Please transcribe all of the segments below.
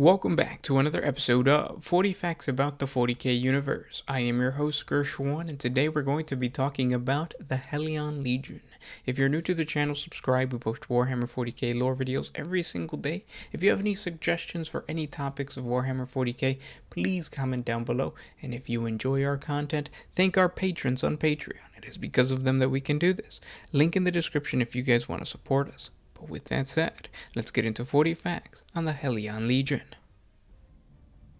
Welcome back to another episode of 40 Facts About the 40K Universe. I am your host, Gershwan, and today we're going to be talking about the Helion Legion. If you're new to the channel, subscribe. We post Warhammer 40K lore videos every single day. If you have any suggestions for any topics of Warhammer 40K, please comment down below. And if you enjoy our content, thank our patrons on Patreon. It is because of them that we can do this. Link in the description if you guys want to support us. But with that said, let's get into 40 facts on the Helion Legion.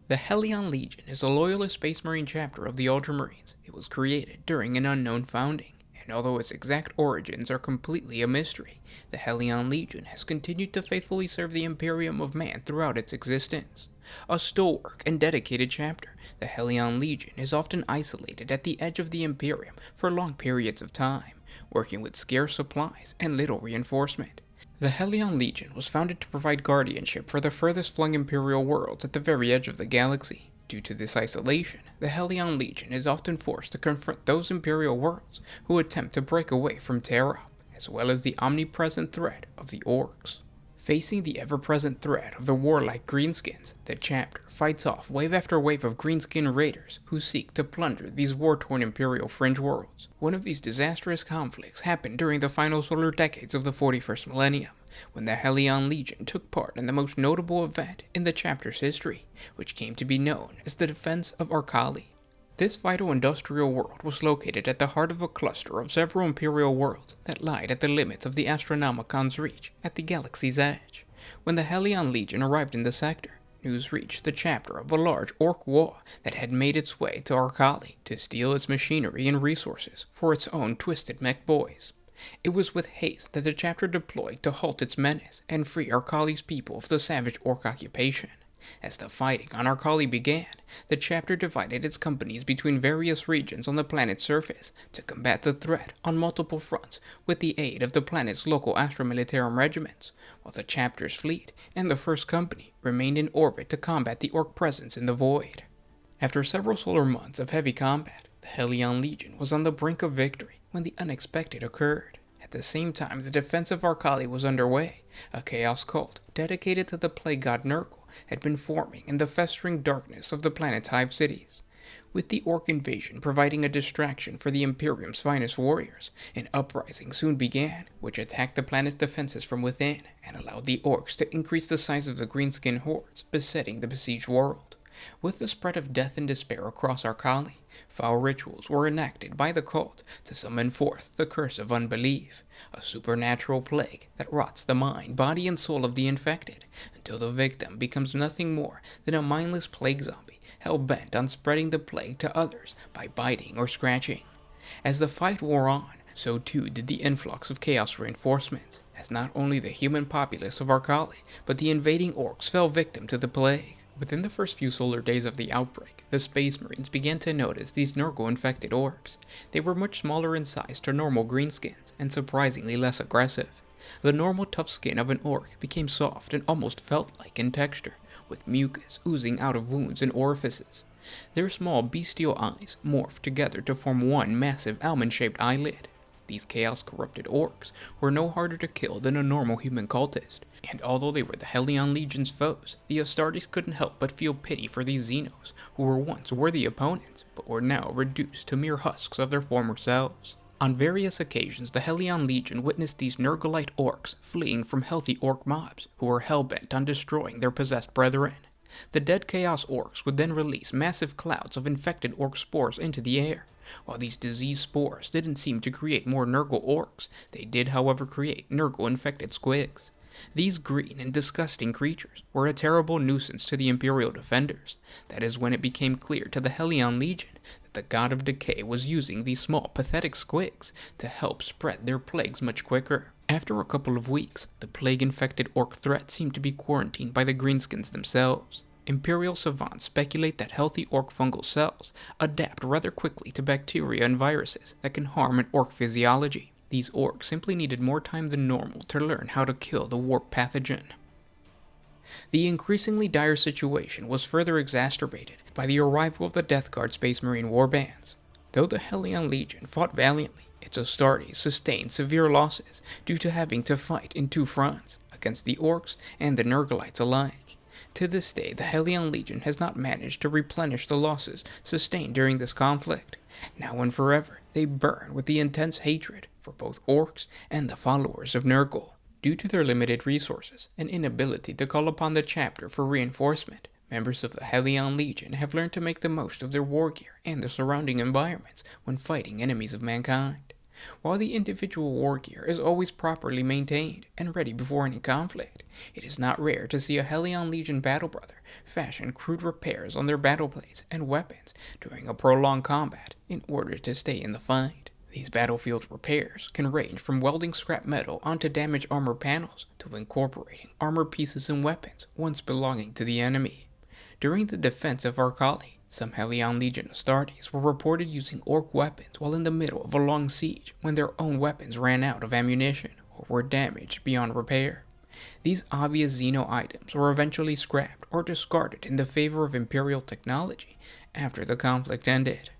The Helion Legion is a loyalist Space Marine chapter of the Ultramarines. It was created during an unknown founding, and although its exact origins are completely a mystery, the Helion Legion has continued to faithfully serve the Imperium of Man throughout its existence. A stalwart and dedicated chapter, the Helion Legion is often isolated at the edge of the Imperium for long periods of time, working with scarce supplies and little reinforcement. The Helion Legion was founded to provide guardianship for the furthest flung Imperial worlds at the very edge of the galaxy. Due to this isolation, the Helion Legion is often forced to confront those Imperial worlds who attempt to break away from Terra, as well as the omnipresent threat of the Orcs. Facing the ever-present threat of the warlike Greenskins, the chapter fights off wave after wave of Greenskin raiders who seek to plunder these war-torn Imperial fringe worlds. One of these disastrous conflicts happened during the final solar decades of the 41st millennium, when the Helion Legion took part in the most notable event in the chapter's history, which came to be known as the defense of Ourkali. This vital industrial world was located at the heart of a cluster of several Imperial worlds that lied at the limits of the Astronomicon's reach at the galaxy's edge. When the Helion Legion arrived in the sector, news reached the chapter of a large Orc war that had made its way to Ourkali to steal its machinery and resources for its own twisted mech boys. It was with haste that the chapter deployed to halt its menace and free Ourkali's people of the savage Orc occupation. As the fighting on Ourkali began, the chapter divided its companies between various regions on the planet's surface to combat the threat on multiple fronts with the aid of the planet's local Astromilitarum regiments, while the chapter's fleet and the First Company remained in orbit to combat the Orc presence in the void. After several solar months of heavy combat, the Helion Legion was on the brink of victory when the unexpected occurred. At the same time the defense of Ourkali was underway, a chaos cult dedicated to the plague god Nurgle had been forming in the festering darkness of the planet's hive cities. With the Orc invasion providing a distraction for the Imperium's finest warriors, an uprising soon began, which attacked the planet's defenses from within and allowed the Orcs to increase the size of the greenskin hordes besetting the besieged world. With the spread of death and despair across Ourkali, foul rituals were enacted by the cult to summon forth the curse of unbelief, a supernatural plague that rots the mind, body, and soul of the infected, until the victim becomes nothing more than a mindless plague zombie, hell-bent on spreading the plague to others by biting or scratching. As the fight wore on, so too did the influx of chaos reinforcements, as not only the human populace of Ourkali, but the invading Orcs fell victim to the plague. Within the first few solar days of the outbreak, the Space Marines began to notice these Nurgle-infected Orcs. They were much smaller in size to normal greenskins, and surprisingly less aggressive. The normal tough skin of an Orc became soft and almost felt-like in texture, with mucus oozing out of wounds and orifices. Their small bestial eyes morphed together to form one massive almond-shaped eyelid. These chaos-corrupted Orcs were no harder to kill than a normal human cultist, and although they were the Helion Legion's foes, the Astartes couldn't help but feel pity for these Xenos, who were once worthy opponents, but were now reduced to mere husks of their former selves. On various occasions, the Helion Legion witnessed these Nurglite Orcs fleeing from healthy Orc mobs, who were hell-bent on destroying their possessed brethren. The dead Chaos Orcs would then release massive clouds of infected Orc spores into the air. While these disease spores didn't seem to create more Nurgle Orcs, they did however create Nurgle-infected squigs. These green and disgusting creatures were a terrible nuisance to the Imperial defenders. That is when it became clear to the Helion Legion that the god of decay was using these small, pathetic squigs to help spread their plagues much quicker. After a couple of weeks, the plague-infected Orc threat seemed to be quarantined by the Greenskins themselves. Imperial savants speculate that healthy Orc fungal cells adapt rather quickly to bacteria and viruses that can harm an Orc physiology. These Orcs simply needed more time than normal to learn how to kill the warp pathogen. The increasingly dire situation was further exacerbated by the arrival of the Death Guard Space Marine warbands. Though the Helion Legion fought valiantly, its Astartes sustained severe losses due to having to fight in two fronts, against the Orcs and the Nurglites alike. To this day, the Helion Legion has not managed to replenish the losses sustained during this conflict. Now and forever, they burn with the intense hatred for both orcs and the followers of Nurgle. Due to their limited resources and inability to call upon the chapter for reinforcement, members of the Helion Legion have learned to make the most of their war gear and the surrounding environments when fighting enemies of mankind. While the individual war gear is always properly maintained and ready before any conflict, it is not rare to see a Helion Legion battle brother fashion crude repairs on their battle blades and weapons during a prolonged combat in order to stay in the fight. These battlefield repairs can range from welding scrap metal onto damaged armor panels to incorporating armor pieces and weapons once belonging to the enemy. During the defense of Ourkali, some Helion Legion Astartes were reported using orc weapons while in the middle of a long siege when their own weapons ran out of ammunition or were damaged beyond repair. These obvious Xeno items were eventually scrapped or discarded in the favor of Imperial technology after the conflict ended.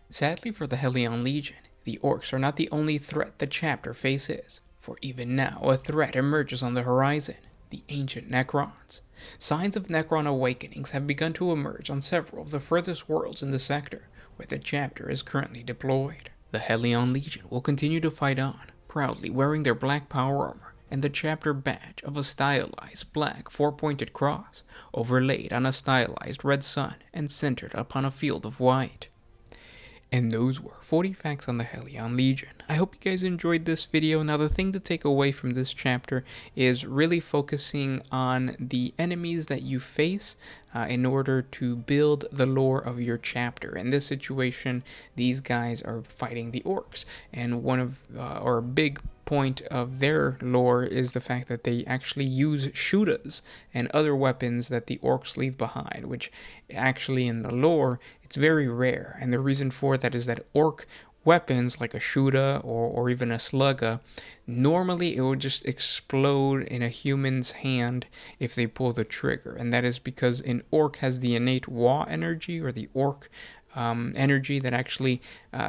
Sadly for the Helion Legion, the orcs are not the only threat the chapter faces, for even now a threat emerges on the horizon: the ancient Necrons. Signs of Necron awakenings have begun to emerge on several of the furthest worlds in the sector where the chapter is currently deployed. The Helion Legion will continue to fight on, proudly wearing their black power armor and the chapter badge of a stylized black four-pointed cross, overlaid on a stylized red sun and centered upon a field of white. And those were 40 facts on the Helion Legion. I hope you guys enjoyed this video. Now the thing to take away from this chapter is really focusing on the enemies that you face in order to build the lore of your chapter. In this situation, these guys are fighting the orcs, and one of or a big point of their lore is the fact that they actually use shudas and other weapons that the orcs leave behind, which actually in the lore it's very rare. And the reason for that is that orc weapons like a shuda or even a slugga, normally it would just explode in a human's hand if they pull the trigger, and that is because an orc has the innate Wa energy, or the orc energy that actually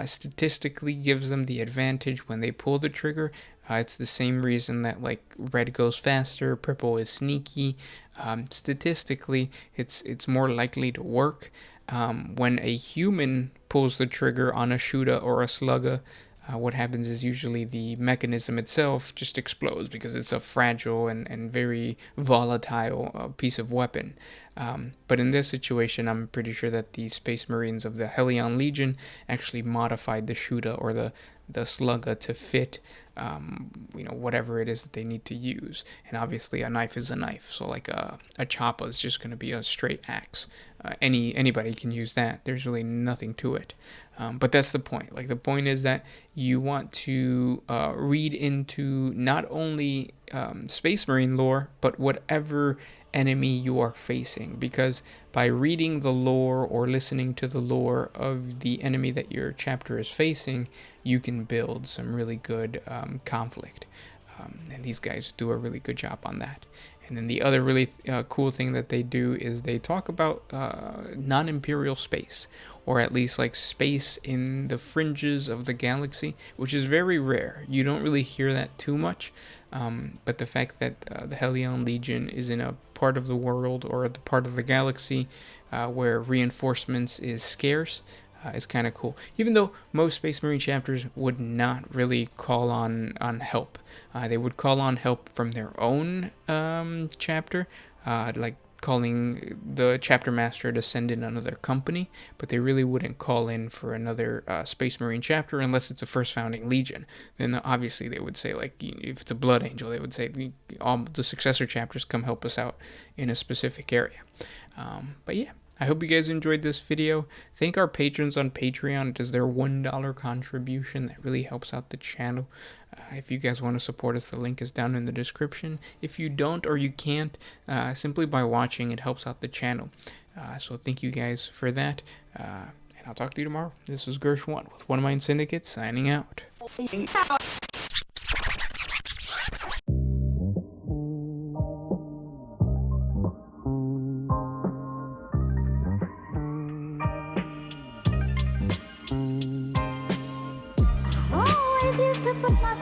statistically gives them the advantage when they pull the trigger. It's the same reason that like red goes faster, purple is sneaky. Statistically, it's more likely to work. When a human pulls the trigger on a shuda or a slugga, what happens is usually the mechanism itself just explodes because it's a fragile and very volatile piece of weapon. But in this situation, I'm pretty sure that the Space Marines of the Helion Legion actually modified the shuda or the slugga to fit whatever it is that they need to use. And obviously a knife is a knife, so like a choppa is just going to be a straight axe. Anybody can use that. There's really nothing to it. But that's the point. Like, the point is that you want to read into not only Space Marine lore, but whatever enemy you are facing, because by reading the lore or listening to the lore of the enemy that your chapter is facing, you can build some really good conflict. And these guys do a really good job on that. And then the other really cool thing that they do is they talk about non-imperial space, or at least like space in the fringes of the galaxy, which is very rare. You don't really hear that too much, but the fact that the Helion Legion is in a part of the world or the part of the galaxy where reinforcements is scarce, is kind of cool. Even though most Space Marine chapters would not really call on help. They would call on help from their own chapter, like calling the chapter master to send in another company, but they really wouldn't call in for another Space Marine chapter unless it's a first founding legion. Then obviously they would say, like, if it's a Blood Angel, they would say all the successor chapters come help us out in a specific area. But yeah, I hope you guys enjoyed this video. Thank our patrons on Patreon. It is their $1 contribution that really helps out the channel. If you guys want to support us, the link is down in the description. If you don't or you can't, simply by watching, it helps out the channel. So thank you guys for that. And I'll talk to you tomorrow. This was Gersh1 with One Mind Syndicate signing out. Oh, if you could put my